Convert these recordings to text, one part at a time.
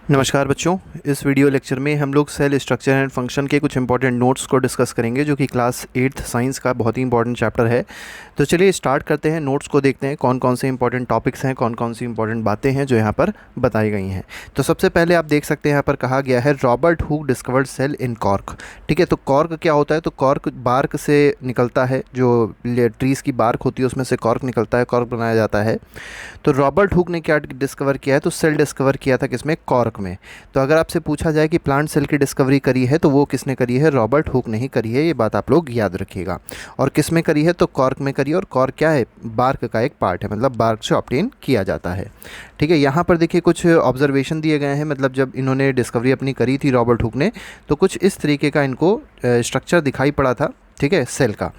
नमस्कार बच्चों। इस वीडियो लेक्चर में हम लोग सेल स्ट्रक्चर एंड फंक्शन के कुछ इंपॉर्टेंट नोट्स को डिस्कस करेंगे, जो कि क्लास 8th साइंस का बहुत ही इंपॉर्टेंट चैप्टर है। तो चलिए स्टार्ट करते हैं, नोट्स को देखते हैं कौन कौन से इंपॉर्टेंट टॉपिक्स हैं, कौन कौन सी इंपॉर्टेंट बातें हैं जो यहाँ पर बताई गई हैं। तो सबसे पहले आप देख सकते हैं यहाँ पर कहा गया है रॉबर्ट हुक डिस्कवर्ड सेल इन कॉर्क। ठीक है, तो कॉर्क क्या होता है? तो कॉर्क बार्क से निकलता है, जो ट्रीज़ की बार्क होती है उसमें से कॉर्क निकलता है, कॉर्क बनाया जाता है। तो रॉबर्ट हुक ने क्या डिस्कवर किया है? तो सेल डिस्कवर किया था किसमें? कॉर्क में। तो अगर आपसे पूछा जाए कि प्लांट सेल की डिस्कवरी करी है तो वो किसने करी है? रॉबर्ट हुक ने ही करी है, ये बात आप लोग याद रखिएगा। और किस में करी है? तो कॉर्क में करी है। और कॉर्क क्या है? बार्क का एक पार्ट है, मतलब बार्क से ऑब्टेन किया जाता है। ठीक है, यहाँ पर देखिए कुछ ऑब्जर्वेशन दिए गए हैं, मतलब जब इन्होंने डिस्कवरी अपनी करी थी रॉबर्ट हुक ने, तो कुछ इस तरीके का इनको स्ट्रक्चर दिखाई पड़ा था। ठीक है, सेल का।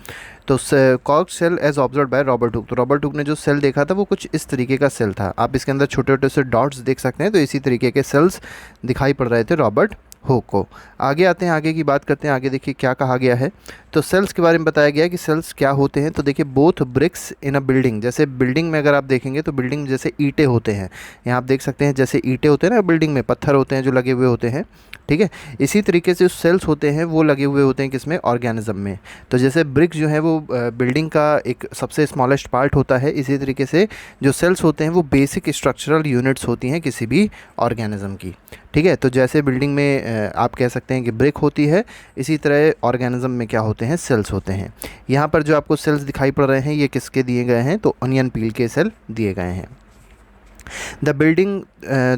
तो cork cell as observe by Robert Hooke. तो रॉबर्ट हुक ने जो सेल देखा था वो कुछ इस तरीके का सेल था। आप इसके अंदर छोटे छोटे से डॉट्स देख सकते हैं। तो इसी तरीके के सेल्स दिखाई पड़ रहे थे रॉबर्ट हुक को। आगे आते हैं, आगे की बात करते हैं। आगे देखिए क्या कहा गया है। तो सेल्स के बारे में बताया गया है कि सेल्स क्या होते हैं। तो देखिए बोथ ब्रिक्स इन अ बिल्डिंग, जैसे बिल्डिंग में अगर आप देखेंगे तो बिल्डिंग जैसे ईंटें होते हैं, यहाँ आप देख सकते हैं जैसे ईंटें होते हैं ना, बिल्डिंग में पत्थर होते हैं जो लगे हुए होते हैं। ठीक है, इसी तरीके से सेल्स होते हैं वो लगे हुए होते हैं किसमें? ऑर्गेनिज्म में। तो जैसे ब्रिक्स जो है वो बिल्डिंग का एक सबसे स्मॉलेस्ट पार्ट होता है, इसी तरीके से जो सेल्स होते हैं वो बेसिक स्ट्रक्चरल यूनिट्स होती हैं किसी भी ऑर्गेनिज्म की। ठीक है, तो जैसे बिल्डिंग में आप कह सकते हैं कि ब्रिक होती है, इसी तरह ऑर्गेनिज्म में क्या होते हैं? सेल्स होते हैं। यहाँ पर जो आपको सेल्स दिखाई पड़ रहे हैं ये किसके दिए गए हैं? तो अनियन पील के सेल दिए गए हैं। The building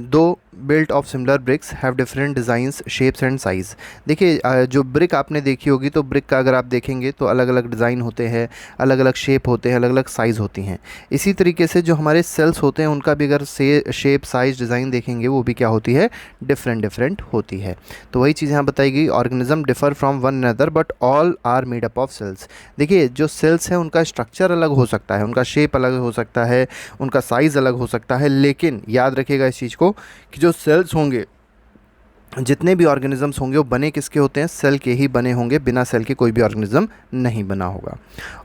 two built of similar bricks have different designs, shapes and size. देखिए जो ब्रिक आपने देखी होगी तो ब्रिक का अगर आप देखेंगे तो अलग अलग डिज़ाइन होते हैं, अलग अलग शेप होते हैं, अलग अलग साइज़ होती हैं। इसी तरीके से जो हमारे सेल्स होते हैं उनका भी अगर शेप, साइज़, डिज़ाइन देखेंगे वो भी क्या होती है? डिफरेंट डिफरेंट होती है। तो वही चीज़ यहाँ बताई गई, organism differ from one another but all are made up of cells. देखिए जो सेल्स हैं उनका स्ट्रक्चर अलग हो सकता है, उनका शेप अलग हो सकता है, उनका साइज़ अलग हो सकता है, लेकिन याद रखिएगा इस चीज़ को कि जो सेल्स होंगे, जितने भी ऑर्गेनिजम्स होंगे वो बने किसके होते हैं? सेल के ही बने होंगे, बिना सेल के कोई भी ऑर्गेनिज्म नहीं बना होगा।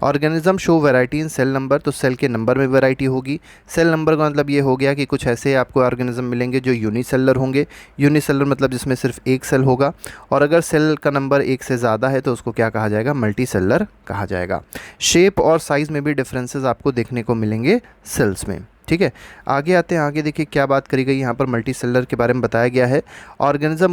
Organism show variety in cell number, तो सेल के नंबर में वैरायटी होगी। सेल नंबर का मतलब ये हो गया कि कुछ ऐसे आपको ऑर्गेनिज्म मिलेंगे जो यूनिसेलर होंगे। यूनिसेलर मतलब जिसमें सिर्फ एक सेल होगा। और अगर सेल का नंबर एक से ज़्यादा है तो उसको क्या कहा जाएगा? मल्टी सेलर कहा जाएगा। शेप और साइज़ में भी डिफरेंसेस आपको देखने को मिलेंगे सेल्स में। ठीक है, आगे आते हैं। आगे देखिए क्या बात करी गई, यहाँ पर मल्टी सेलर के बारे में बताया गया है। Organism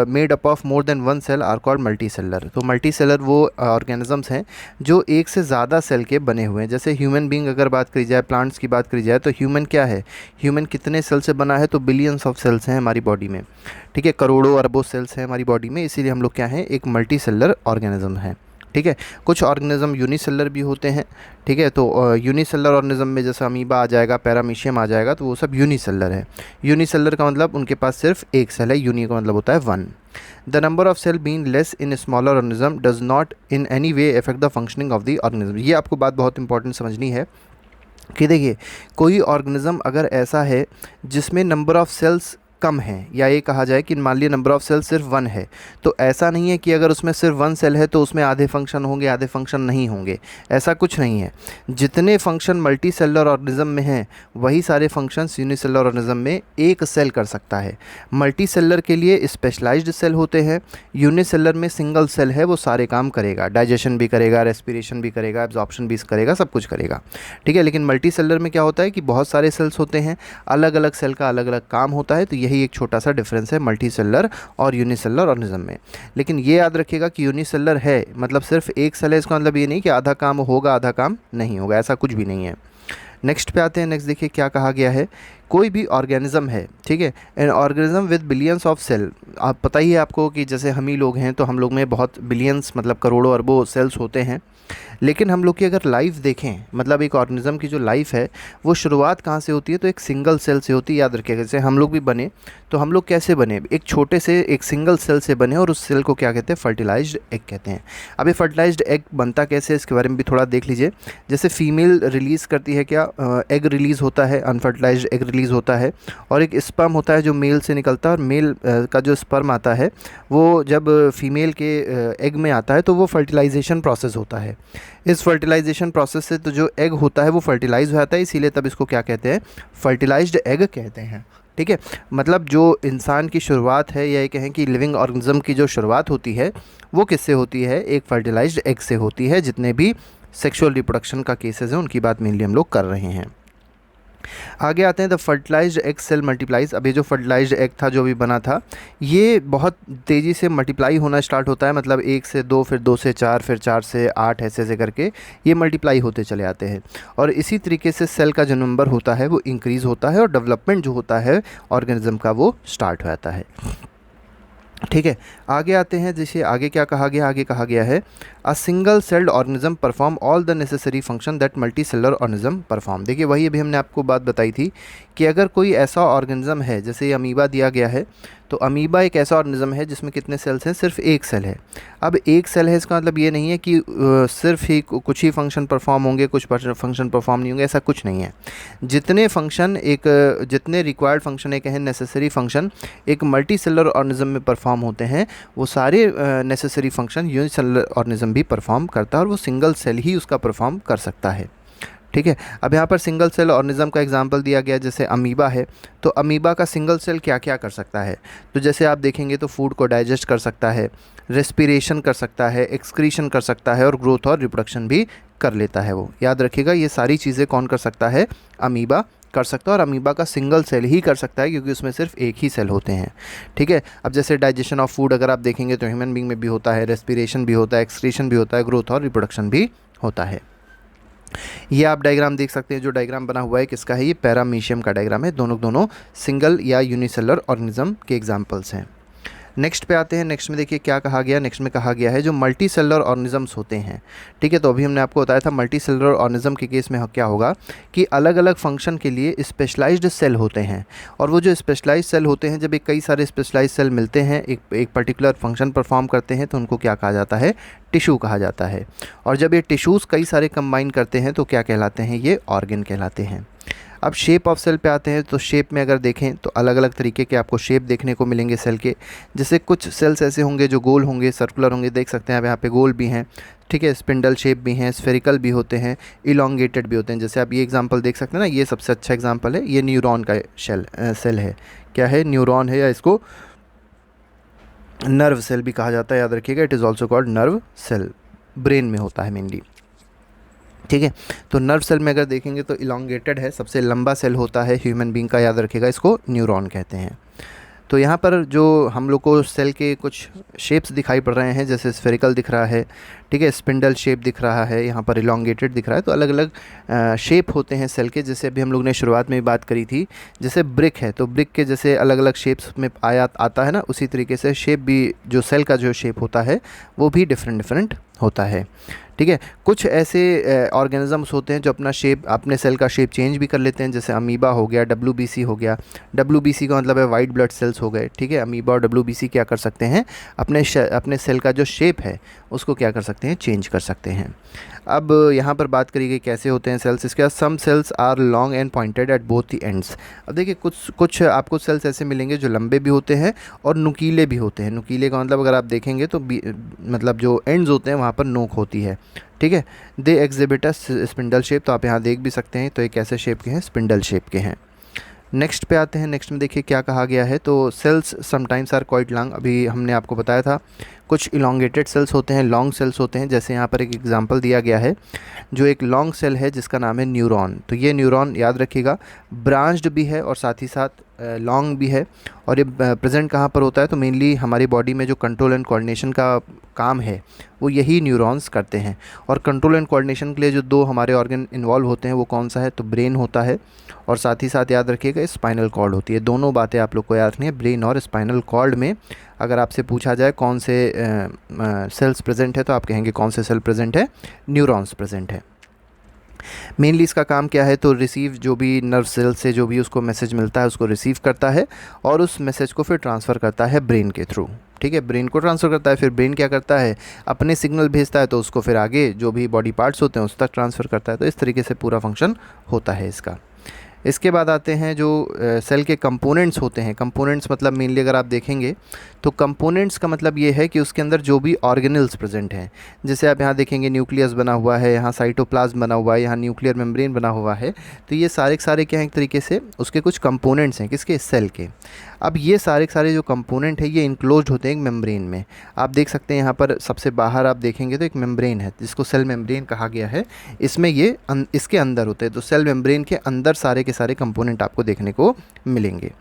made up of more than one cell are called multicellular. तो मल्टी सेलर वो ऑर्गेनिजम्स हैं जो एक से ज़्यादा सेल के बने हुए हैं। जैसे ह्यूमन बींग अगर बात करी जाए, प्लांट्स की बात करी जाए, तो ह्यूमन क्या है? ह्यूमन कितने सेल से बना है? तो बिलियंस ऑफ सेल्स हैं हमारी बॉडी में। ठीक है, करोड़ों अरबों सेल्स हैं हमारी बॉडी में, इसीलिए हम लोग क्या हैं? एक मल्टी सेलर ऑर्गेनिज्म हैं। ठीक है, कुछ ऑर्गेनिज्म यूनिसेलर भी होते हैं। ठीक है, तो यूनिसेलर ऑर्गेनिज्म में जैसे अमीबा आ जाएगा, पैरामीशियम आ जाएगा, तो वो सब यूनिसेलर है। यूनिसेलर का मतलब उनके पास सिर्फ एक सेल है, यूनि का मतलब होता है one. The number of cell being less in smaller organism does not in any way affect the functioning of the organism. ये आपको बात बहुत इंपॉर्टेंट समझनी है कि देखिए कोई ऑर्गेनिज्म अगर ऐसा है जिसमें नंबर ऑफ सेल्स कम है, या ये कहा जाए कि मान लीजिए नंबर ऑफ सेल सिर्फ वन है, तो ऐसा नहीं है कि अगर उसमें सिर्फ वन सेल है तो उसमें आधे फंक्शन होंगे, आधे फंक्शन नहीं होंगे। ऐसा कुछ नहीं है। जितने फंक्शन मल्टी सेलुलर ऑर्गेनिज्म में हैं वही सारे फंक्शंस यूनिसेलुलर ऑर्गेनिज्म में एक सेल कर सकता है। मल्टी सेलुलर के लिए स्पेशलाइज्ड सेल होते हैं, यूनिसेलुलर में सिंगल सेल है, वो सारे काम करेगा, डाइजेशन भी करेगा, रेस्पिरेशन भी करेगा, एब्जॉर्प्शन भी करेगा, सब कुछ करेगा। ठीक है, लेकिन मल्टी सेलुलर में क्या होता है कि बहुत सारे सेल्स होते हैं, अलग अलग सेल का अलग अलग काम होता है। तो यही एक छोटा सा डिफरेंस है मल्टी सेलुलर और यूनिसेलुलर ऑर्गेनिज्म में। लेकिन ये याद रखिएगा कि यूनिसेलुलर है मतलब सिर्फ एक सेल है, इसका मतलब ये नहीं कि आधा काम होगा आधा काम नहीं होगा, ऐसा कुछ भी नहीं है। नेक्स्ट पे आते हैं। नेक्स्ट देखिए क्या कहा गया है। कोई भी ऑर्गेनिज्म है, ठीक है, an organism with billions of cell. आप पता ही है आपको कि जैसे हम ही लोग हैं तो हम लोग में बहुत बिलियंस मतलब करोड़ों अरबों सेल्स होते हैं। लेकिन हम लोग की अगर लाइफ देखें, मतलब एक ऑर्गेनिज्म की जो लाइफ है वो शुरुआत कहाँ से होती है? तो एक सिंगल सेल से होती है। याद रखिएगा जैसे हम लोग भी बने तो हम लोग कैसे बने? एक छोटे से एक सिंगल सेल से बने, और उस सेल को क्या कहते हैं? फर्टिलाइज्ड एग कहते हैं। अब ये फर्टिलाइज्ड एग बनता कैसे है इसके बारे में भी थोड़ा देख लीजिए। जैसे फीमेल रिलीज़ करती है क्या? एग रिलीज़ होता है, अनफर्टिलाइज्ड एग रिलीज़ होता है, और एक स्पर्म होता है जो मेल से निकलता है। और मेल का जो स्पर्म आता है वो जब फीमेल के एग में आता है तो वो फर्टिलाइजेशन प्रोसेस होता है। इस फर्टिलाइजेशन प्रोसेस से तो जो एग होता है वो फर्टिलाइज हो जाता है, इसीलिए तब इसको क्या कहते हैं? फर्टिलाइज्ड एग कहते हैं। ठीक है, मतलब जो इंसान की शुरुआत है, या ये कहें कि लिविंग ऑर्गेनिज्म की जो शुरुआत होती है वो किससे होती है, एक फर्टिलाइज्ड एग से होती है। जितने भी सेक्सुअल रिप्रोडक्शन का केसेस हैं उनकी बात मेनली हम लोग कर रहे हैं। आगे आते हैं, the fertilised egg cell multiplies. अब ये जो फर्टिलाइज्ड एग था जो भी बना था, ये बहुत तेज़ी से मल्टीप्लाई होना स्टार्ट होता है, मतलब 1 से 2, फिर 2 से 4, फिर 4 से 8, ऐसे ऐसे करके ये मल्टीप्लाई होते चले आते हैं। और इसी तरीके से सेल का जो नंबर होता है वो इंक्रीज़ होता है और डेवलपमेंट जो होता है ऑर्गेनिज्म का वो स्टार्ट हो जाता है। ठीक है, आगे आते हैं, जैसे आगे क्या कहा गया, आगे कहा गया है a single celled organism perform all the necessary function that multi cellular organism perform. देखिए वही अभी हमने आपको बात बताई थी कि अगर कोई ऐसा ऑर्गेनिज्म है, जैसे ये अमीबा दिया गया है, तो अमीबा एक ऐसा ऑर्गेनिज्म है जिसमें कितने सेल्स हैं, सिर्फ एक सेल है। अब एक सेल है, इसका मतलब ये नहीं है कि सिर्फ ही कुछ ही फंक्शन परफॉर्म होंगे, कुछ फंक्शन परफॉर्म नहीं होंगे, ऐसा कुछ नहीं है। जितने फंक्शन जितने रिक्वायर्ड फंक्शन एक है नेसेसरी फंक्शन एक मल्टी सेलर ऑर्गेनिज्म में परफॉर्म होते हैं, वो सारे नेसेसरी फंक्शन यूनिसेलुलर ऑर्गेनिज्म भी परफॉर्म करता है और वो सिंगल सेल ही उसका परफॉर्म कर सकता है। ठीक है, अब यहाँ पर सिंगल सेल ऑर्गेनिज्म का एग्जांपल दिया गया, जैसे अमीबा है, तो अमीबा का सिंगल सेल क्या क्या कर सकता है, तो जैसे आप देखेंगे तो फूड को डाइजेस्ट कर सकता है, रेस्पिरेशन कर सकता है, एक्सक्रीशन कर सकता है और ग्रोथ और रिप्रोडक्शन भी कर लेता है। वो याद रखिएगा, ये सारी चीज़ें कौन कर सकता है, अमीबा कर सकता है, और अमीबा का सिंगल सेल ही कर सकता है क्योंकि उसमें सिर्फ एक ही सेल होते हैं। ठीक है, अब जैसे डाइजेशन ऑफ फूड अगर आप देखेंगे तो ह्यूमन बींग में भी होता है, रेस्पिरेशन भी होता है, एक्सक्रीशन भी होता है, ग्रोथ और रिप्रोडक्शन भी होता है। ये आप डायग्राम देख सकते हैं, जो डायग्राम बना हुआ है किसका है, ये पैरामीशियम का डायग्राम है। दोनों सिंगल या यूनिसेलर ऑर्गेनिज्म के एग्जांपल्स हैं। नेक्स्ट पे आते हैं, नेक्स्ट में देखिए क्या कहा गया, नेक्स्ट में कहा गया है जो मल्टी सेलुलर ऑर्गेनिजम्स होते हैं। ठीक है, तो अभी हमने आपको बताया था मल्टी सेलुलर ऑर्गेनिज्म के केस में क्या होगा कि अलग अलग फंक्शन के लिए स्पेशलाइज्ड सेल होते हैं, और वो जो स्पेशलाइज्ड सेल होते हैं, जब एक कई सारे स्पेशलाइज्ड सेल मिलते हैं, एक पर्टिकुलर फंक्शन परफॉर्म करते हैं, तो उनको क्या कहा जाता है, टिश्यू कहा जाता है। और जब ये टिश्यूज़ कई सारे कंबाइन करते हैं तो क्या कहलाते हैं, ये ऑर्गन कहलाते हैं। अब शेप ऑफ सेल पे आते हैं, तो शेप में अगर देखें तो अलग अलग तरीके के आपको शेप देखने को मिलेंगे सेल के। जैसे कुछ सेल्स ऐसे होंगे जो गोल होंगे, सर्कुलर होंगे, देख सकते हैं आप यहाँ पे गोल भी हैं। ठीक है, स्पिंडल शेप भी हैं, स्फेरिकल भी होते हैं, इलोंगेटेड भी होते हैं। जैसे आप ये एग्जांपल देख सकते हैं ना, ये सबसे अच्छा एग्जांपल है, ये न्यूरॉन का सेल है। क्या है, न्यूरॉन है, या इसको नर्व सेल भी कहा जाता है, याद रखिएगा, it is also called nerve cell, brain में होता है मेनली। ठीक है, तो नर्व सेल में अगर देखेंगे तो इलोंगेटेड है, सबसे लंबा सेल होता है ह्यूमन बींग का, याद रखिएगा, इसको न्यूरॉन कहते हैं। तो यहाँ पर जो हम लोग को सेल के कुछ शेप्स दिखाई पड़ रहे हैं, जैसे स्फेरिकल दिख रहा है, ठीक है, स्पिंडल शेप दिख रहा है, यहाँ पर इलोंगेटेड दिख रहा है, तो अलग अलग शेप होते हैं सेल के। जैसे अभी हम लोग ने शुरुआत में भी बात करी थी, जैसे ब्रिक है, तो ब्रिक के जैसे अलग अलग शेप्स में आता है ना, उसी तरीके से शेप भी, जो सेल का जो शेप होता है वो भी डिफरेंट होता है। ठीक है, कुछ ऐसे ऑर्गेनिजम्स होते हैं जो अपना शेप, अपने सेल का शेप चेंज भी कर लेते हैं, जैसे अमीबा हो गया, WBC हो गया। WBC का मतलब है वाइट ब्लड सेल्स हो गए। ठीक है, अमीबा और WBC क्या कर सकते हैं, अपने सेल का जो शेप है उसको क्या कर सकते हैं, चेंज कर सकते हैं। अब यहाँ पर बात करी गई कैसे होते हैं सेल्स, इसके बाद some cells are long and pointed at both the ends. अब देखिए कुछ आपको सेल्स ऐसे मिलेंगे जो लंबे भी होते हैं और नुकीले भी होते हैं। नुकीले का मतलब अगर आप देखेंगे तो मतलब जो एंड्स होते हैं वहाँ पर नोक होती है। ठीक है, they exhibit a spindle shape, तो आप यहाँ देख भी सकते हैं, तो एक ऐसे शेप के हैं, स्पिंडल शेप के हैं। नेक्स्ट पे आते हैं, नेक्स्ट में देखिए क्या कहा गया है, तो cells sometimes are quite long. अभी हमने आपको बताया था कुछ इलोंगेटेड सेल्स होते हैं, लॉन्ग सेल्स होते हैं। जैसे यहाँ पर एक एग्जांपल दिया गया है, जो एक लॉन्ग सेल है जिसका नाम है न्यूरॉन। तो ये न्यूरॉन याद रखिएगा ब्रांच्ड भी है और साथ ही साथ लॉन्ग भी है, और ये प्रेजेंट कहाँ पर होता है, तो मेनली हमारी बॉडी में जो कंट्रोल एंड कोऑर्डिनेशन का काम है वो यही न्यूरॉन्स करते हैं। और कंट्रोल एंड कोऑर्डिनेशन के लिए जो दो हमारे ऑर्गन इन्वॉल्व होते हैं वो कौन सा है, तो ब्रेन होता है, और साथ ही साथ याद रखिएगा स्पाइनल कॉर्ड होती है। दोनों बातें आप लोग को याद रखनी है, ब्रेन और स्पाइनल कॉर्ड में अगर आपसे पूछा जाए कौन से सेल्स प्रेजेंट है, तो आप कहेंगे कौन से सेल प्रेजेंट है, न्यूरॉन्स प्रेजेंट है। मेनली इसका काम क्या है, तो रिसीव, जो भी नर्व सेल से जो भी उसको मैसेज मिलता है उसको रिसीव करता है और उस मैसेज को फिर ट्रांसफ़र करता है ब्रेन के थ्रू। ठीक है, ब्रेन को ट्रांसफ़र करता है, फिर ब्रेन क्या करता है, अपने सिग्नल भेजता है, तो उसको फिर आगे जो भी बॉडी पार्ट्स होते हैं उस तक ट्रांसफ़र करता है। तो इस तरीके से पूरा फंक्शन होता है इसका। इसके बाद आते हैं जो सेल के कंपोनेंट्स होते हैं। कंपोनेंट्स मतलब मेनली अगर आप देखेंगे तो कंपोनेंट्स का मतलब ये है कि उसके अंदर जो भी ऑर्गेनल्स प्रेजेंट हैं, जैसे आप यहाँ देखेंगे न्यूक्लियस बना हुआ है, यहाँ साइटोप्लाज्म बना हुआ है, यहाँ न्यूक्लियर मेम्ब्रेन बना हुआ है, तो ये सारे के सारे क्या हैं, एक तरीके से उसके कुछ कंपोनेंट्स हैं, किसके, सेल के। अब ये सारे के सारे जो कंपोनेंट है ये इनक्लोज्ड होते हैं एक मेम्ब्रेन में। आप देख सकते हैं यहाँ पर सबसे बाहर आप देखेंगे तो एक मेम्ब्रेन है जिसको सेल मेम्ब्रेन कहा गया है, इसमें ये इसके अंदर होते हैं। तो सेल मेम्ब्रेन के अंदर सारे के सारे कंपोनेंट आपको देखने को मिलेंगे।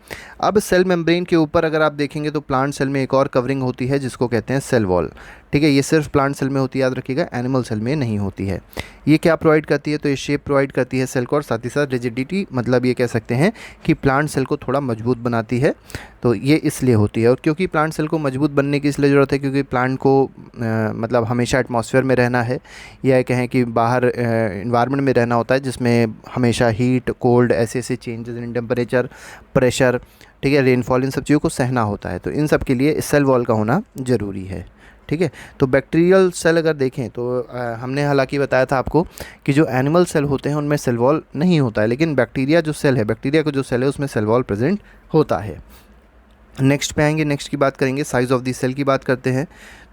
अब सेल मेम्ब्रेन के ऊपर अगर आप देखेंगे तो प्लांट सेल में एक और कवरिंग होती है जिसको कहते हैं सेल वॉल। ठीक है, ये सिर्फ प्लांट सेल में होती है, याद रखिएगा, एनिमल सेल में नहीं होती है। ये क्या प्रोवाइड करती है, तो ये शेप प्रोवाइड करती है सेल को, और साथ ही साथ रिजिडिटी, मतलब ये कह सकते हैं कि प्लांट सेल को थोड़ा मजबूत बनाती है। तो ये इसलिए होती है। और क्योंकि प्लांट सेल को मजबूत बनने की इसलिए ज़रूरत है क्योंकि प्लांट को मतलब हमेशा एटमॉस्फेयर में रहना है, या कहें कि बाहर इन्वायरमेंट में रहना होता है जिसमें हमेशा हीट, कोल्ड, ऐसे ऐसे चेंजेस इन टेम्परेचर, प्रेशर, ठीक है, रेनफॉल, इन सब चीज़ों को सहना होता है। तो इन सब के लिए सेल वॉल का होना ज़रूरी है। ठीक है, तो बैक्टीरियल सेल अगर देखें तो हमने हालांकि बताया था आपको कि जो एनिमल सेल होते हैं उनमें सेल वॉल नहीं होता है, लेकिन बैक्टीरिया जो सेल है, बैक्टीरिया का जो सेल है उसमें सेल वॉल प्रेजेंट होता है। नेक्स्ट पे आएंगे, नेक्स्ट की बात करेंगे, साइज़ ऑफ द सेल की बात करते हैं।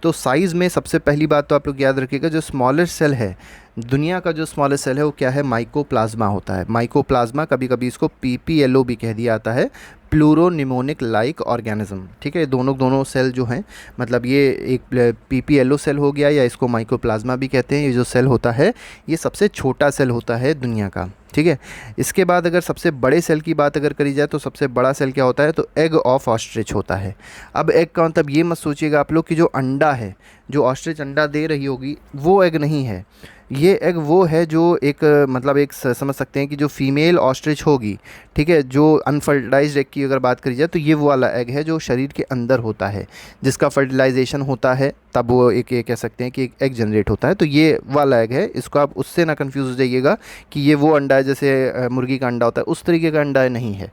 तो साइज़ में सबसे पहली बात तो आप लोग याद रखिएगा, जो स्मॉलेस्ट सेल है दुनिया का, जो स्मॉलेस्ट सेल है वो क्या है, माइकोप्लाज्मा होता है। माइकोप्लाज्मा, कभी कभी इसको PPLO भी कह दिया जाता है, प्लूरोनिमोनिक लाइक ऑर्गेनिज्म। ठीक है, दोनों सेल जो हैं, मतलब ये एक PPLO सेल हो गया या इसको माइकोप्लाज्मा भी कहते हैं। ये जो सेल होता है ये सबसे छोटा सेल होता है दुनिया का। ठीक है, इसके बाद अगर सबसे बड़े सेल की बात अगर करी जाए तो सबसे बड़ा सेल क्या होता है, तो एग ऑफ ऑस्ट्रिच होता है। अब एग का मतलब ये मत सोचिएगा आप लोग कि जो अंडा है, जो ऑस्ट्रिच अंडा दे रही होगी वो एग नहीं है। ये एग वो है जो एक मतलब एक समझ सकते हैं कि जो फीमेल ऑस्ट्रिच होगी, ठीक है, जो अनफर्टिलाइज्ड एग की अगर बात करी जाए तो ये वो वाला एग है जो शरीर के अंदर होता है, जिसका फर्टिलाइजेशन होता है, तब वो एक ये कह सकते हैं कि एक एग जनरेट होता है। तो ये वाला एग है, इसको आप उससे ना कंफ्यूज हो जाइएगा कि ये वो अंडा है जैसे मुर्गी का अंडा होता है, उस तरीके का अंडा नहीं है।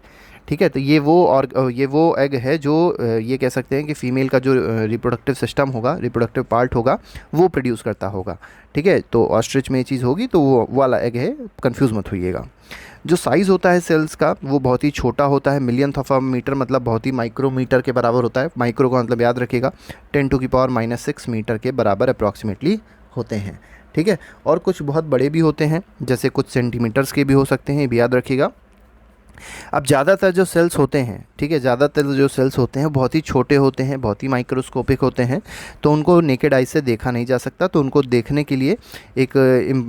ठीक है, तो ये वो एग है जो ये कह सकते हैं कि फ़ीमेल का जो रिप्रोडक्टिव सिस्टम होगा, रिप्रोडक्टिव पार्ट होगा, वो प्रोड्यूस करता होगा। ठीक है, तो ऑस्ट्रिच में ये चीज़ होगी तो वो वाला एग है, कंफ्यूज मत होइएगा। जो साइज़ होता है सेल्स का वो बहुत ही छोटा होता है, मिलियंथ ऑफ अ मीटर, मतलब बहुत ही माइक्रोमीटर के बराबर होता है। माइक्रो का मतलब याद रखिएगा 10⁻⁻⁶ मीटर के बराबर अप्रॉक्सीमेटली होते हैं। ठीक है, और कुछ बहुत बड़े भी होते हैं, जैसे कुछ सेंटीमीटर्स के भी हो सकते हैं, ये भी याद रखिएगा। अब ज़्यादातर जो सेल्स होते हैं, ठीक है, ज़्यादातर जो सेल्स होते हैं बहुत ही छोटे होते हैं, बहुत ही माइक्रोस्कोपिक होते हैं, तो उनको नेकेड आई से देखा नहीं जा सकता। तो उनको देखने के लिए एक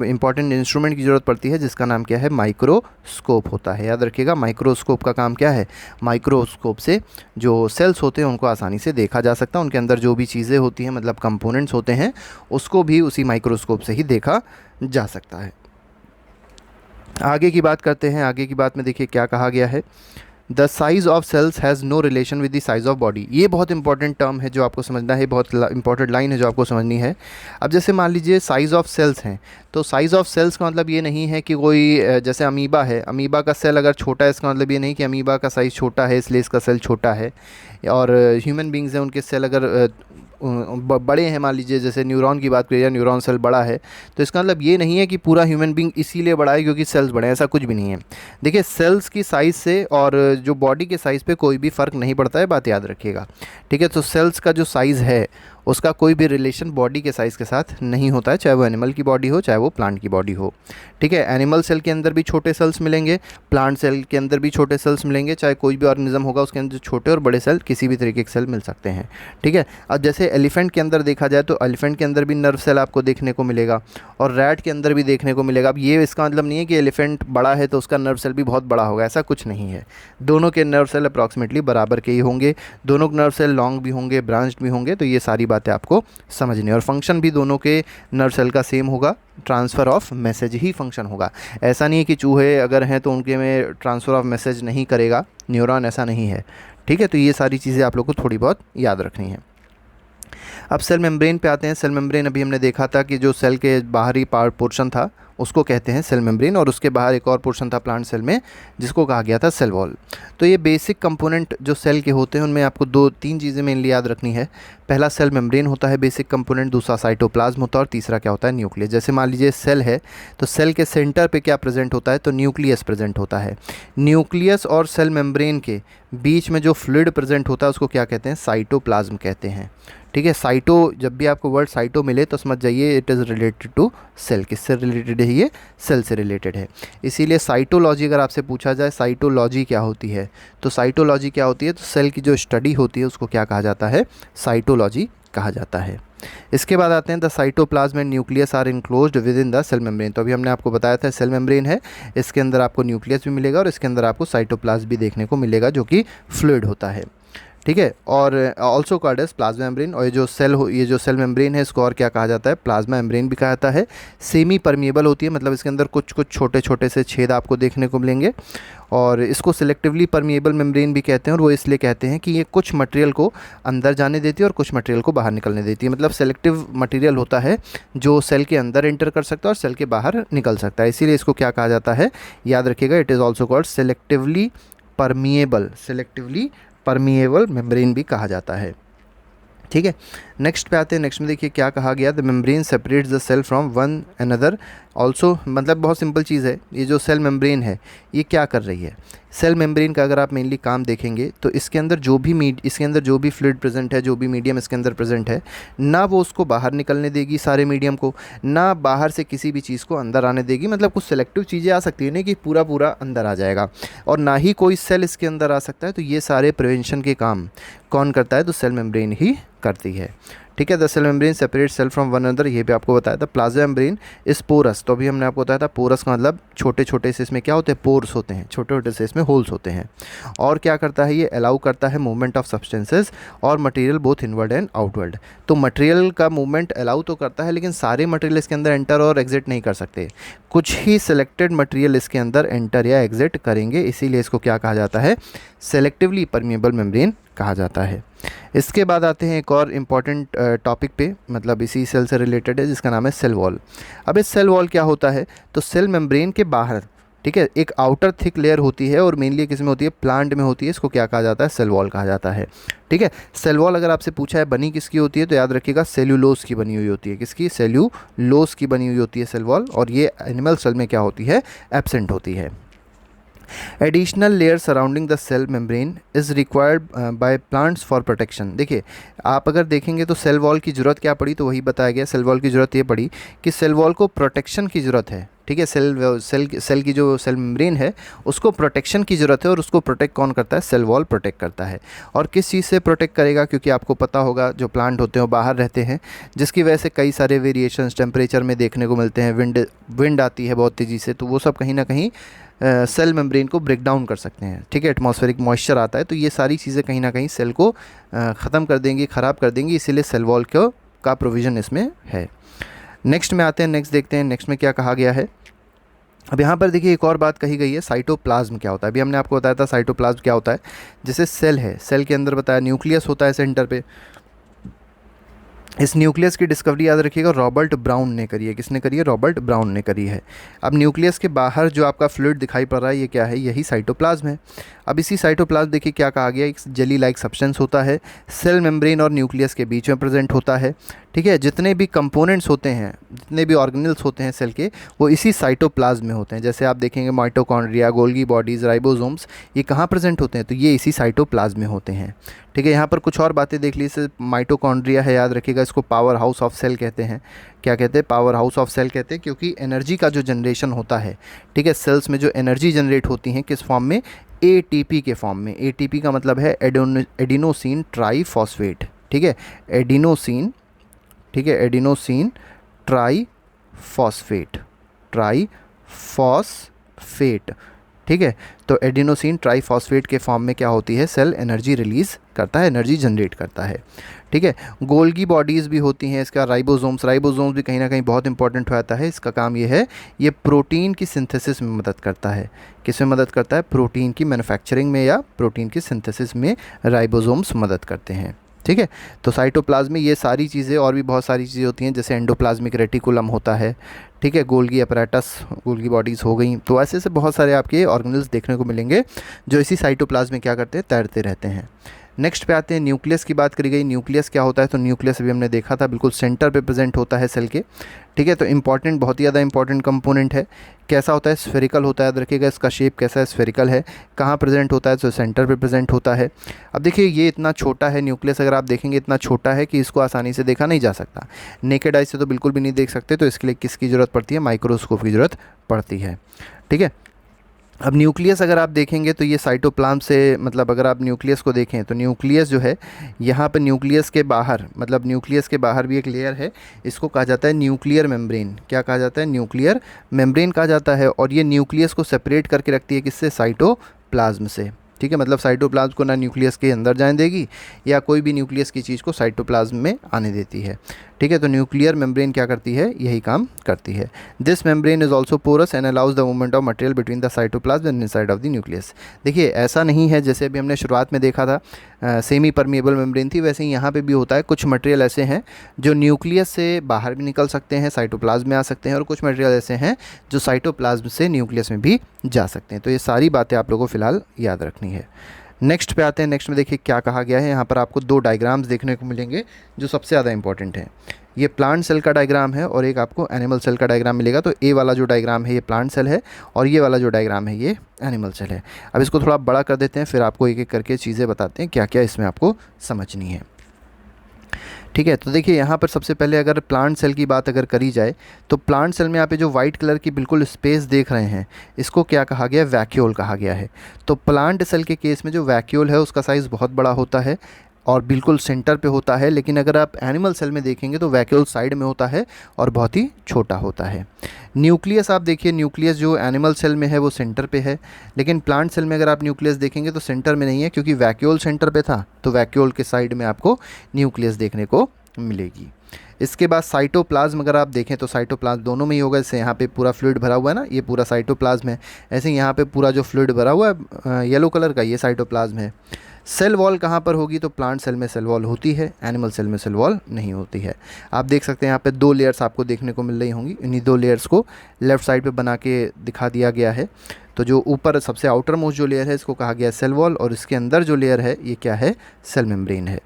इम्पॉर्टेंट इंस्ट्रूमेंट की ज़रूरत पड़ती है जिसका नाम क्या है, माइक्रोस्कोप होता है। याद रखिएगा, माइक्रोस्कोप का काम क्या है, माइक्रोस्कोप से जो सेल्स होते हैं उनको आसानी से देखा जा सकता है, उनके अंदर जो भी चीज़ें होती हैं, मतलब कंपोनेंट्स होते हैं, उसको भी उसी माइक्रोस्कोप से ही देखा जा सकता है। आगे की बात करते हैं। आगे की बात में देखिए क्या कहा गया है, the size of cells has no relation with the size of body. ये बहुत इंपॉर्टेंट टर्म है जो आपको समझना है, बहुत इंपॉर्टेंट लाइन है जो आपको समझनी है। अब जैसे मान लीजिए साइज़ ऑफ सेल्स हैं, तो साइज़ ऑफ सेल्स का मतलब ये नहीं है कि कोई जैसे अमीबा है, अमीबा का सेल अगर छोटा है, इसका मतलब ये नहीं कि अमीबा का साइज़ छोटा है इसलिए इसका सेल छोटा है। और ह्यूमन बींग्स हैं, उनके सेल अगर बड़े हैं, मान लीजिए जैसे न्यूरॉन की बात करिए, या न्यूरॉन सेल बड़ा है, तो इसका मतलब ये नहीं है कि पूरा ह्यूमन बींग इसीलिए बड़ा है क्योंकि सेल्स बड़े हैं, ऐसा कुछ भी नहीं है। देखिए, सेल्स की साइज़ से और जो बॉडी के साइज़ पे कोई भी फ़र्क नहीं पड़ता है, बात याद रखिएगा। ठीक है, तो सेल्स का जो साइज़ है उसका कोई भी रिलेशन बॉडी के साइज़ के साथ नहीं होता है, चाहे वो एनिमल की बॉडी हो चाहे वो प्लांट की बॉडी हो। ठीक है, एनिमल सेल के अंदर भी छोटे सेल्स मिलेंगे, प्लांट सेल के अंदर भी छोटे सेल्स मिलेंगे, चाहे कोई भी ऑर्गेनिज्म होगा उसके अंदर छोटे और बड़े सेल किसी भी तरीके के सेल मिल सकते हैं। ठीक है, अब जैसे एलिफेंट के अंदर देखा जाए तो एलिफेंट के अंदर भी नर्व सेल आपको देखने को मिलेगा, और रैट के अंदर भी देखने को मिलेगा। अब ये इसका मतलब नहीं है कि एलिफेंट बड़ा है तो उसका नर्व सेल भी बहुत बड़ा होगा, ऐसा कुछ नहीं है। दोनों के नर्व सेल अप्रॉक्सीमेटली बराबर के ही होंगे, दोनों नर्व सेल लॉन्ग भी होंगे, ब्रांच्ड भी होंगे। तो ये सारी बातें आपको समझनी है। और फंक्शन भी दोनों के नर्व सेल का सेम होगा, transfer of message he function होगा। ऐसा नहीं है कि चूहे अगर हैं तो उनके में ट्रांसफ़र ऑफ मैसेज नहीं करेगा न्यूरॉन, ऐसा नहीं है। ठीक है, तो ये सारी चीज़ें आप लोग को थोड़ी बहुत याद रखनी है। अब सेल मेम्ब्रेन पे आते हैं। सेल मेम्ब्रेन अभी हमने देखा था कि जो सेल के बाहरी पार्ट पोर्शन था उसको कहते हैं सेल मेम्ब्रेन, और उसके बाहर एक और पोर्शन था प्लांट सेल में जिसको कहा गया था सेल वॉल। तो ये बेसिक कंपोनेंट जो सेल के होते हैं उनमें आपको 2-3 चीज़ें मेनली याद रखनी है। पहला सेल मेम्ब्रेन होता है बेसिक कंपोनेंट, दूसरा साइटोप्लाज्म होता है, और तीसरा क्या होता है, न्यूक्लियस। जैसे मान लीजिए सेल है तो सेल के सेंटर पे क्या प्रेजेंट होता है, तो न्यूक्लियस प्रेजेंट होता है। न्यूक्लियस और सेल मेम्ब्रेन के बीच में जो फ्लूइड प्रेजेंट होता है उसको क्या कहते हैं, साइटोप्लाज्म कहते हैं। ठीक है, साइटो, जब भी आपको वर्ड साइटो मिले तो समझ जाइए it is related to cell. किससे रिलेटेड है ये, सेल से रिलेटेड है। इसीलिए साइटोलॉजी अगर आपसे पूछा जाए साइटोलॉजी क्या होती है, तो साइटोलॉजी क्या होती है, तो सेल की जो स्टडी होती है उसको क्या कहा जाता है, साइटोलॉजी कहा जाता है। इसके बाद आते हैं the cytoplasm and nucleus are enclosed within the cell membrane. तो अभी हमने आपको बताया था सेल मेम्ब्रेन है, इसके अंदर आपको न्यूक्लियस भी मिलेगा और इसके अंदर आपको साइटोप्लाज्म भी देखने को मिलेगा जो कि फ्लूइड होता है। ठीक है, और also called as plasma membrane. और ये जो सेल मेम्ब्रेन है इसको और क्या कहा जाता है, प्लाज्मा मेम्ब्रेन भी कहा जाता है। सेमी परमिएबल होती है, मतलब इसके अंदर कुछ कुछ छोटे छोटे से छेद आपको देखने को मिलेंगे, और इसको सिलेक्टिवली परमिएबल मेम्ब्रेन भी कहते हैं। और वो इसलिए कहते हैं कि ये कुछ मटेरियल को अंदर जाने देती है और कुछ मटेरियल को बाहर निकलने देती है। मतलब सेलेक्टिव मटेरियल होता है जो सेल के अंदर एंटर कर सकता है और सेल के बाहर निकल सकता है, इसीलिए इसको क्या कहा जाता है, याद रखिएगा, it is also called selectively permeable membrane भी कहा जाता है। ठीक है, नेक्स्ट पे आते हैं। नेक्स्ट में देखिए क्या कहा गया, the membrane separates the cell from one another also. मतलब बहुत सिंपल चीज़ है, ये जो सेल मेम्ब्रेन है ये क्या कर रही है, सेल मेम्ब्रेन का अगर आप मेनली काम देखेंगे तो इसके अंदर जो भी फ्लूइड प्रेजेंट है, जो भी मीडियम इसके अंदर प्रेजेंट है, ना वो उसको बाहर निकलने देगी सारे मीडियम को, ना बाहर से किसी भी चीज़ को अंदर आने देगी। मतलब कुछ सेलेक्टिव चीज़ें आ सकती है, नहीं कि पूरा पूरा अंदर आ जाएगा, और ना ही कोई सेल इसके अंदर आ सकता है। तो ये सारे प्रिवेंशन के काम कौन करता है, तो सेल मेम्ब्रेन ही करती है। ठीक है, the cell membrane separate cell from one another, ये भी आपको बताया था। प्लाज्मा मेम्ब्रेन इस पोरस, तो अभी हमने आपको बताया था पोरस का मतलब छोटे छोटे से इसमें क्या होते हैं, पोर्स होते हैं, छोटे छोटे से इसमें होल्स होते हैं। और क्या करता है, ये अलाउ करता है मूवमेंट ऑफ सब्सटेंसेस और material both inward and outward. तो मटेरियल का मूवमेंट अलाउ तो करता है, लेकिन सारे मटेरियल इसके अंदर एंटर और एग्जिट नहीं कर सकते, कुछ ही सिलेक्टेड मटेरियल इसके अंदर एंटर या एग्जिट करेंगे, इसीलिए इसको क्या कहा जाता है, सेलेक्टिवली परमिएबल मेम्ब्रेन कहा जाता है। इसके बाद आते हैं एक और इम्पॉर्टेंट टॉपिक पे, मतलब इसी सेल से रिलेटेड है, जिसका नाम है सेल वॉल। अब इस सेल वॉल क्या होता है, तो सेल मेम्ब्रेन के बाहर, ठीक है, एक आउटर थिक लेयर होती है, और मेनली किस में होती है, प्लांट में होती है, इसको क्या कहा जाता है, सेल वॉल कहा जाता है। ठीक है, सेल वॉल अगर आपसे पूछा है बनी किसकी होती है, तो याद रखिएगा सेल्यूलोज की बनी हुई होती है। किसकी, सेल्यूलोज की बनी हुई होती है सेल वॉल, और ये एनिमल सेल में क्या होती है, एब्सेंट होती है। Additional layer surrounding the cell membrane is required by plants for protection. देखिए, आप अगर देखेंगे तो सेल वॉल की ज़रूरत क्या पड़ी, तो वही बताया गया, सेल वॉल की ज़रूरत ये पड़ी कि सेल वॉल को प्रोटेक्शन की ज़रूरत है। ठीक है, सेल की जो सेल मेम्ब्रेन है उसको प्रोटेक्शन की ज़रूरत है, और उसको प्रोटेक्ट कौन करता है, सेल वॉल प्रोटेक्ट करता है। और किस चीज़ से प्रोटेक्ट करेगा, क्योंकि आपको पता होगा जो प्लांट होते हैं वो बाहर रहते हैं, जिसकी वजह से कई सारे वेरिएशंस टेम्परेचर में देखने को मिलते हैं, विंड आती है बहुत तेज़ी से, तो वो सब कहीं ना कहीं सेल मेम्ब्रेन को ब्रेक डाउन कर सकते हैं। ठीक है, एटमॉस्फेरिक मॉइस्चर आता है, तो ये सारी चीज़ें कहीं ना कहीं सेल को ख़त्म कर देंगी, ख़राब कर देंगी, इसीलिए सेल वॉल का प्रोविज़न इसमें है। नेक्स्ट में आते हैं, नेक्स्ट देखते हैं नेक्स्ट में क्या कहा गया है। अब यहाँ पर देखिए एक और बात कही गई है, साइटोप्लाज्म क्या होता है। अभी हमने आपको बताया था साइटोप्लाज्म क्या होता है, जैसे सेल है, सेल के अंदर बताया न्यूक्लियस होता है सेंटर पे। इस न्यूक्लियस की डिस्कवरी याद रखिएगा रॉबर्ट ब्राउन ने करी है। किसने करी है, रॉबर्ट ब्राउन ने करी है। अब न्यूक्लियस के बाहर जो आपका फ्लूइड दिखाई पड़ रहा है ये क्या है, यही साइटोप्लाज्म है। अब इसी साइटोप्लाज्म देखिए क्या कहा गया, एक जेली लाइक सब्सटेंस होता है, सेल मेम्ब्रेन और न्यूक्लियस के बीच में प्रेजेंट होता है। ठीक है, जितने भी कंपोनेंट्स होते हैं, जितने भी ऑर्गेनल्स होते हैं सेल के, वो इसी साइटोप्लाज्म में होते हैं। जैसे आप देखेंगे माइटोकॉन्ड्रिया, गोल्गी बॉडीज़, राइबोसोम्स, ये कहाँ प्रेजेंट होते हैं, तो ये इसी साइटोप्लाज्म में होते हैं। ठीक है, यहाँ पर कुछ और बातें देख लीजिए, माइटोकॉन्ड्रिया है, याद रखिएगा इसको पावर हाउस ऑफ सेल कहते हैं। क्या कहते हैं, पावर हाउस ऑफ सेल कहते हैं, क्योंकि एनर्जी का जो जनरेशन होता है, ठीक है, सेल्स में जो एनर्जी जनरेट होती हैं किस फॉर्म में, एटीपी के फॉर्म में। एटीपी का मतलब है एडिनोसिन ट्राईफॉस्फेट। ठीक है, एडिनोसिन, ठीक है, एडिनोसिन ट्राईफॉस्फेट, ट्राईफॉस्फेट। ठीक है, तो एडिनोसिन ट्राईफॉस्फेट के फॉर्म में क्या होती है, सेल एनर्जी रिलीज़ करता है, एनर्जी जनरेट करता है। ठीक है, गोल्गी बॉडीज़ भी होती हैं, इसका राइबोसोम्स भी कहीं ना कहीं बहुत इंपॉर्टेंट हो जाता है। इसका काम ये है, ये प्रोटीन की सिंथेसिस में मदद करता है। किस में मदद करता है, प्रोटीन की मैन्युफैक्चरिंग में या प्रोटीन की सिंथेसिस में राइबोसोम्स मदद करते हैं। ठीक है। तो साइटोप्लाज्म में ये सारी चीज़ें और भी बहुत सारी चीज़ें होती हैं, जैसे एंडोप्लाज्मिक रेटिकुलम होता है, ठीक है, गोल्गी अपैरेटस, गोल्गी बॉडीज़ हो गई। तो ऐसे ऐसे बहुत सारे आपके ऑर्गेनल्स देखने को मिलेंगे जो इसी साइटोप्लाज्म में क्या करते हैं, तैरते रहते हैं। नेक्स्ट पे आते हैं, न्यूक्लियस की बात करी गई। न्यूक्लियस क्या होता है, तो न्यूक्लियस अभी हमने देखा था, बिल्कुल सेंटर पे प्रेजेंट होता है सेल के, ठीक है। तो इंपॉर्टेंट, बहुत ही ज़्यादा इंपॉर्टेंट कंपोनेंट है। कैसा होता है, स्फेरिकल होता है, याद रखिएगा इसका शेप कैसा है, स्फेरिकल है। कहाँ प्रेजेंट होता है, तो सेंटर पे प्रेजेंट होता है। अब देखिए ये इतना छोटा है न्यूक्लियस, अगर आप देखेंगे इतना छोटा है कि इसको आसानी से देखा नहीं जा सकता, नेकेड आई से तो बिल्कुल भी नहीं देख सकते। तो इसके लिए किसकी ज़रूरत पड़ती है, माइक्रोस्कोप की ज़रूरत पड़ती है, ठीक है। अब न्यूक्लियस अगर आप देखेंगे तो ये साइटोप्लाज्म से, मतलब अगर आप न्यूक्लियस को देखें तो न्यूक्लियस जो है, यहाँ पर न्यूक्लियस के बाहर, मतलब न्यूक्लियस के बाहर भी एक लेयर है, इसको कहा जाता है न्यूक्लियर मेम्ब्रेन। क्या कहा जाता है, न्यूक्लियर मेम्ब्रेन कहा जाता है। और ये न्यूक्लियस को सेपरेट करके रखती है किससे, साइटोप्लाज्म से, ठीक है। मतलब साइटोप्लाज्म को ना न्यूक्लियस के अंदर जाने देगी या कोई भी न्यूक्लियस की चीज़ को साइटोप्लाज्म में आने देती है, ठीक है। तो न्यूक्लियर मेम्ब्रेन क्या करती है, यही काम करती है। This membrane is also porous and allows the movement of material between the cytoplasm and inside of the nucleus. देखिए ऐसा नहीं है, जैसे अभी हमने शुरुआत में देखा था सेमी परमिएबल मेम्ब्रेन थी, वैसे ही यहाँ पे भी होता है। कुछ मटेरियल ऐसे हैं जो न्यूक्लियस से बाहर भी निकल सकते हैं, साइटोप्लाज्म में आ सकते हैं, और कुछ मटेरियल ऐसे हैं जो साइटोप्लाज्म से न्यूक्लियस में भी जा सकते हैं। तो ये सारी बातें आप लोगों को फ़िलहाल याद रखनी है। नेक्स्ट पे आते हैं। नेक्स्ट में देखिए क्या कहा गया है, यहाँ पर आपको दो डायग्राम्स देखने को मिलेंगे जो सबसे ज़्यादा इंपॉर्टेंट हैं। ये प्लांट सेल का डायग्राम है और एक आपको एनिमल सेल का डायग्राम मिलेगा। तो ए वाला जो डायग्राम है ये प्लांट सेल है और ये वाला जो डायग्राम है ये एनिमल सेल है। अब इसको थोड़ा बड़ा कर देते हैं, फिर आपको एक एक करके चीज़ें बताते हैं क्या क्या इसमें आपको समझनी है, ठीक है। तो देखिए यहाँ पर सबसे पहले अगर प्लांट सेल की बात अगर करी जाए तो प्लांट सेल में यहाँ पे जो वाइट कलर की बिल्कुल स्पेस देख रहे हैं, इसको क्या कहा गया है, वैक्यूल कहा गया है। तो प्लांट सेल के केस में जो वैक्यूल है उसका साइज़ बहुत बड़ा होता है और बिल्कुल सेंटर पे होता है। लेकिन अगर आप एनिमल सेल में देखेंगे तो वैक्यूल साइड में होता है और बहुत ही छोटा होता है। न्यूक्लियस आप देखिए, न्यूक्लियस जो एनिमल सेल में है वो सेंटर पे है, लेकिन प्लांट सेल में अगर आप न्यूक्लियस देखेंगे तो सेंटर में नहीं है, क्योंकि वैक्यूल सेंटर पे था। तो वैक्यूल के साइड में आपको न्यूक्लियस देखने को मिलेगी। इसके बाद साइटोप्लाज्म अगर आप देखें तो साइटोप्लाज्म दोनों में ही होगा। जैसे यहाँ पे पूरा फ्लूइड भरा हुआ है ना, ये पूरा साइटोप्लाज्म है। ऐसे ही यहाँ पे पूरा जो फ्लूइड भरा हुआ है येलो कलर का, ये साइटोप्लाज्म है। सेल वॉल कहाँ पर होगी, तो प्लांट सेल में सेल वॉल होती है, एनिमल सेल में सेल वॉल नहीं होती है। आप देख सकते हैं यहाँ पे दो लेयर्स आपको देखने को मिल रही होंगी। इन्हीं दो लेयर्स को लेफ़्ट साइड पे बना के दिखा दिया गया है। तो जो ऊपर सबसे आउटर मोस्ट जो लेयर है इसको कहा गया है सेल वॉल, और इसके अंदर जो लेयर है ये क्या है, सेल मेम्ब्रेन है।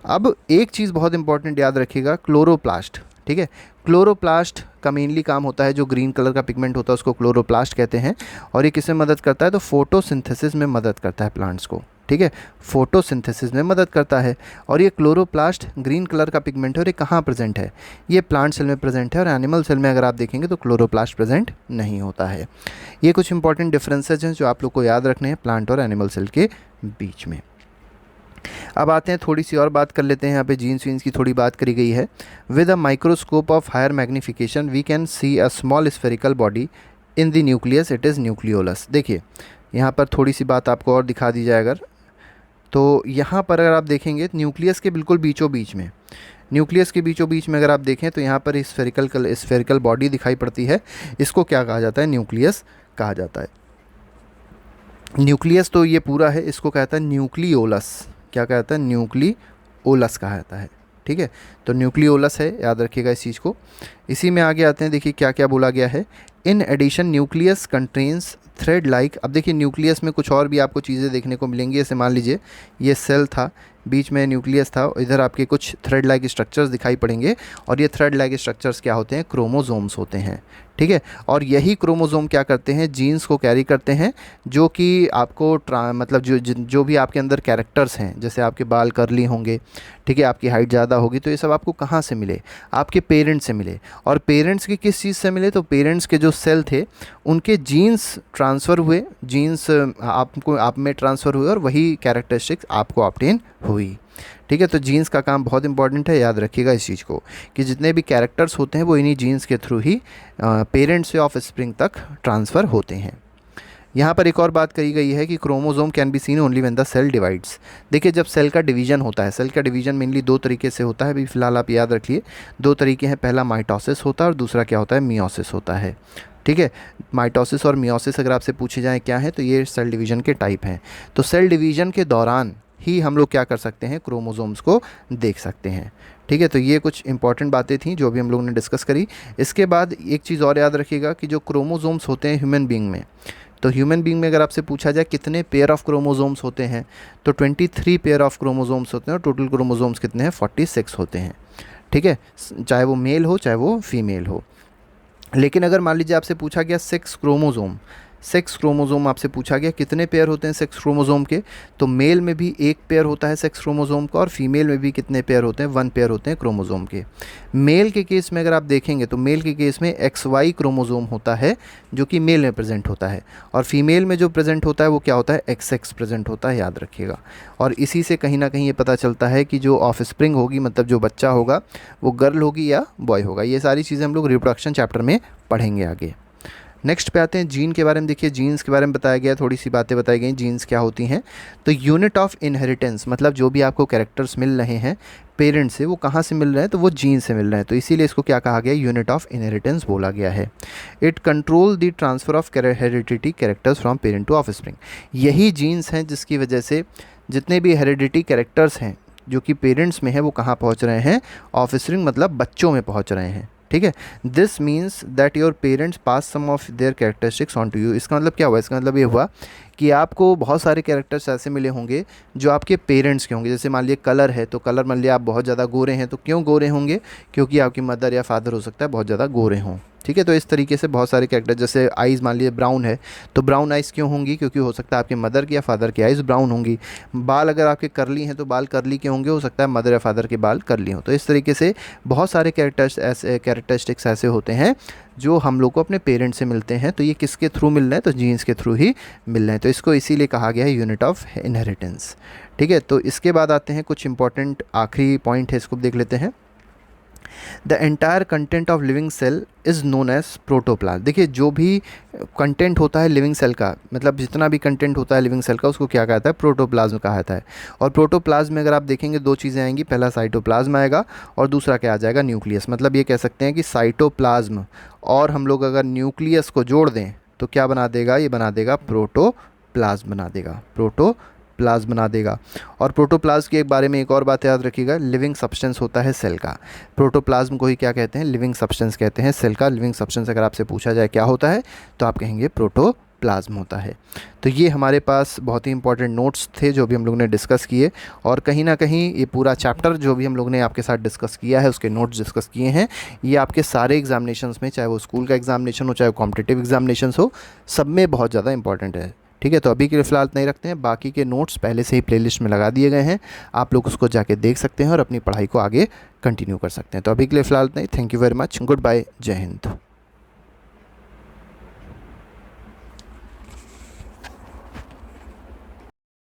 अब एक चीज़ बहुत इंपॉर्टेंट याद रखिएगा, क्लोरोप्लास्ट, ठीक है। क्लोरोप्लास्ट का मेनली काम होता है, जो ग्रीन कलर का पिगमेंट होता है उसको क्लोरोप्लास्ट कहते हैं। और ये किसमें मदद करता है, तो फोटोसिंथेसिस में मदद करता है प्लांट्स को, ठीक है, फोटोसिंथेसिस में मदद करता है। और ये क्लोरोप्लास्ट ग्रीन कलर का पिगमेंट है और ये कहाँ प्रेजेंट है, ये प्लांट सेल में प्रेजेंट है। और एनिमल सेल में अगर आप देखेंगे तो क्लोरोप्लास्ट प्रेजेंट नहीं होता है। ये कुछ इंपॉर्टेंट डिफरेंसेज हैं जो आप लोग को याद रखने हैं प्लांट और एनिमल सेल के बीच में। अब आते हैं, थोड़ी सी और बात कर लेते हैं। यहाँ पे जीन्स वीन्स की थोड़ी बात करी गई है। With a microscope of higher magnification we can see a small spherical body in the nucleus, it is nucleolus. देखिए यहाँ पर थोड़ी सी बात आपको और दिखा दी जाए अगर, तो यहाँ पर अगर आप देखेंगे न्यूक्लियस के बिल्कुल बीचों बीच में, न्यूक्लियस के बीचों बीच में अगर आप देखें तो यहाँ पर स्फेरिकल बॉडी दिखाई पड़ती है। इसको क्या कहा जाता है, न्यूक्लियस कहा जाता है। न्यूक्लियस तो ये पूरा है, इसको कहता है न्यूक्लियोलस। क्या कहता है, न्यूक्लियोलस कहा जाता है, ठीक है। तो न्यूक्लियोलस है, याद रखिएगा इस चीज़ को। इसी में आगे आते हैं, देखिए क्या क्या बोला गया है। In addition nucleus contains thread like. अब देखिए न्यूक्लियस में कुछ और भी आपको चीज़ें देखने को मिलेंगी। जैसे मान लीजिए ये सेल था, बीच में न्यूक्लियस था, इधर आपके कुछ थ्रेड लाइक स्ट्रक्चर्स दिखाई पड़ेंगे। और ये थ्रेड लाइक स्ट्रक्चर्स क्या होते हैं, क्रोमोसोम्स होते हैं, ठीक है। और यही क्रोमोसोम क्या करते हैं, जीन्स को कैरी करते हैं, जो कि आपको मतलब जो भी आपके अंदर कैरेक्टर्स हैं, जैसे आपके बाल कर्ली होंगे, ठीक है, आपकी हाइट ज़्यादा होगी, तो ये सब आपको कहाँ से मिले, आपके पेरेंट्स से मिले। और पेरेंट्स की किस चीज़ से मिले, तो पेरेंट्स के जो सेल थे उनके जीन्स ट्रांसफ़र हुए, जीन्स आप में ट्रांसफ़र हुए और वही कैरेक्टरिस्टिक्स आपको ऑब्टेन हुई, ठीक है। तो जीन्स का काम बहुत इंपॉर्टेंट है, याद रखिएगा इस चीज़ को, कि जितने भी कैरेक्टर्स होते हैं वो इन्हीं जीन्स के थ्रू ही पेरेंट्स से ऑफ स्प्रिंग तक ट्रांसफ़र होते हैं। यहाँ पर एक और बात कही गई है कि chromosome can be seen only when the cell divides. देखिए जब सेल का डिवीजन होता है, सेल का डिवीजन मेनली दो तरीके से होता है, अभी फ़िलहाल आप याद रखिए दो तरीके हैं, पहला माइटोसिस होता है और दूसरा क्या होता है, मियोसिस होता है, ठीक है। माइटोसिस और मियोसिस अगर आपसे पूछे जाएँ क्या है, तो ये सेल डिवीज़न के टाइप हैं। तो सेल डिवीज़न के दौरान ही हम लोग क्या कर सकते हैं, क्रोमोसोम्स को देख सकते हैं। ठीक है, तो ये कुछ इंपॉर्टेंट बातें थी जो भी हम लोगों ने डिस्कस करी। इसके बाद एक चीज़ और याद रखिएगा कि जो क्रोमोसोम्स होते हैं ह्यूमन बीइंग में, तो ह्यूमन बीइंग में अगर आपसे पूछा जाए कितने पेयर ऑफ क्रोमोसोम्स होते हैं, तो 23 पेयर ऑफ क्रोमोसोम्स होते हैं और टोटल क्रोमोसोम्स कितने हैं, 46 होते हैं। ठीक है, चाहे वो मेल हो चाहे वो फीमेल हो। लेकिन अगर मान लीजिए आपसे पूछा गया सेक्स क्रोमोसोम आपसे पूछा गया कितने पेयर होते हैं सेक्स क्रोमोसोम के, तो मेल में भी एक पेयर होता है सेक्स क्रोमोसोम का और फीमेल में भी कितने पेयर होते हैं, 1 पेयर होते हैं क्रोमोसोम के। मेल के केस में अगर आप देखेंगे तो मेल के केस में XY क्रोमोसोम होता है जो कि मेल में प्रेजेंट होता है, और फीमेल में जो प्रेजेंट होता है वो क्या होता है, XX प्रेजेंट होता है, याद रखिएगा। और इसी से कहीं ना कहीं ये पता चलता है कि जो ऑफस्प्रिंग होगी, मतलब जो बच्चा होगा वो गर्ल होगी या बॉय होगा। ये सारी चीज़ें हम लोग रिप्रोडक्शन चैप्टर में पढ़ेंगे आगे। नेक्स्ट पे आते हैं जीन के बारे में। देखिए जीन्स के बारे में बताया गया, थोड़ी सी बातें बताई गई जीन्स क्या होती हैं। तो यूनिट ऑफ इनहेरिटेंस, मतलब जो भी आपको कैरेक्टर्स मिल रहे हैं पेरेंट्स से, वो कहाँ से मिल रहे हैं, तो वो जीन से मिल रहे हैं, तो इसीलिए इसको क्या कहा गया, यूनिट ऑफ इनहेरिटेंस बोला गया है। It control the transfer of heredity characters from parent to offspring. यही जीन्स हैं जिसकी वजह से जितने भी हेरिडिटी कैरेक्टर्स हैं जो कि पेरेंट्स में है वो कहाँ पहुँच रहे हैं, ऑफस्प्रिंग मतलब बच्चों में पहुँच रहे हैं। ठीक है, this means that your parents pass some of their characteristics on to you. इसका मतलब क्या हुआ, इसका मतलब ये हुआ कि आपको बहुत सारे कैरेक्टर्स ऐसे मिले होंगे जो आपके पेरेंट्स के होंगे। जैसे मान लिया कलर है, तो कलर मान लिया आप बहुत ज़्यादा गोरे हैं, तो क्यों गोरे होंगे, क्योंकि आपकी मदर या फादर हो सकता है बहुत ज़्यादा गोरे हों। ठीक है, तो इस तरीके से बहुत सारे कैरेक्टर, जैसे आइज़ मान लीजिए ब्राउन है, तो ब्राउन आइज़ क्यों होंगी, क्योंकि हो सकता है आपके मदर की या फादर की आइज़ ब्राउन होंगी। बाल अगर आपके कर्ली हैं तो बाल कर्ली के होंगे, हो सकता है मदर या फादर के बाल कर्ली हों। तो इस तरीके से बहुत सारे कैरेक्टरिस्टिक्स ऐसे होते हैं जो हम लोग को अपने पेरेंट्स से मिलते हैं। तो ये किसके थ्रू मिल रहे हैं, तो जीन्स के थ्रू ही मिल रहे हैं। तो इसको इसीलिए कहा गया है यूनिट ऑफ इनहेरिटेंस। ठीक है, तो इसके बाद आते हैं कुछ इंपॉर्टेंट आखिरी पॉइंट है, इसको देख लेते हैं। The entire content of living cell is known as protoplasm. देखिए जो भी कंटेंट होता है लिविंग सेल का, मतलब जितना भी कंटेंट होता है लिविंग सेल का, उसको क्या कहता है, प्रोटोप्लाज्म कहा जाता है। और प्रोटोप्लाज्म में अगर आप देखेंगे दो चीज़ें आएंगी, पहला साइटोप्लाज्म आएगा और दूसरा क्या आ जाएगा, न्यूक्लियस। मतलब ये कह सकते हैं कि साइटोप्लाज्म और हम लोग अगर न्यूक्लियस को जोड़ दें तो क्या बना देगा, ये बना देगा प्रोटोप्लाज्म बना देगा, प्रोटोप्लाज्म बना देगा। और प्रोटोप्लाज्म के बारे में एक और बात याद रखिएगा, लिविंग सब्सटेंस होता है सेल का। प्रोटोप्लाज्म को ही क्या कहते हैं, लिविंग सब्सटेंस कहते हैं सेल का। लिविंग सब्सटेंस अगर आपसे पूछा जाए क्या होता है तो आप कहेंगे प्रोटोप्लाज्म होता है। तो ये हमारे पास बहुत ही इंपॉर्टेंट नोट्स थे जो भी हम लोग ने डिस्कस किए, और कहीं ना कहीं ये पूरा चैप्टर जो भी हम लोग ने आपके साथ डिस्कस किया है, उसके नोट्स डिस्कस किए हैं, ये आपके सारे एग्जामिनेशंस में, चाहे वो स्कूल का एग्जामिनेशन हो चाहे कॉम्पिटिटिव एग्जामिनेशंस हो, सब में बहुत ज़्यादा इंपॉर्टेंट है। ठीक है, तो अभी के लिए फ़िलहाल नहीं रखते हैं, बाकी के नोट्स पहले से ही प्लेलिस्ट में लगा दिए गए हैं, आप लोग उसको जाके देख सकते हैं और अपनी पढ़ाई को आगे कंटिन्यू कर सकते हैं। तो अभी के लिए फ़िलहाल नहीं, thank you very much, goodbye, Jai Hind.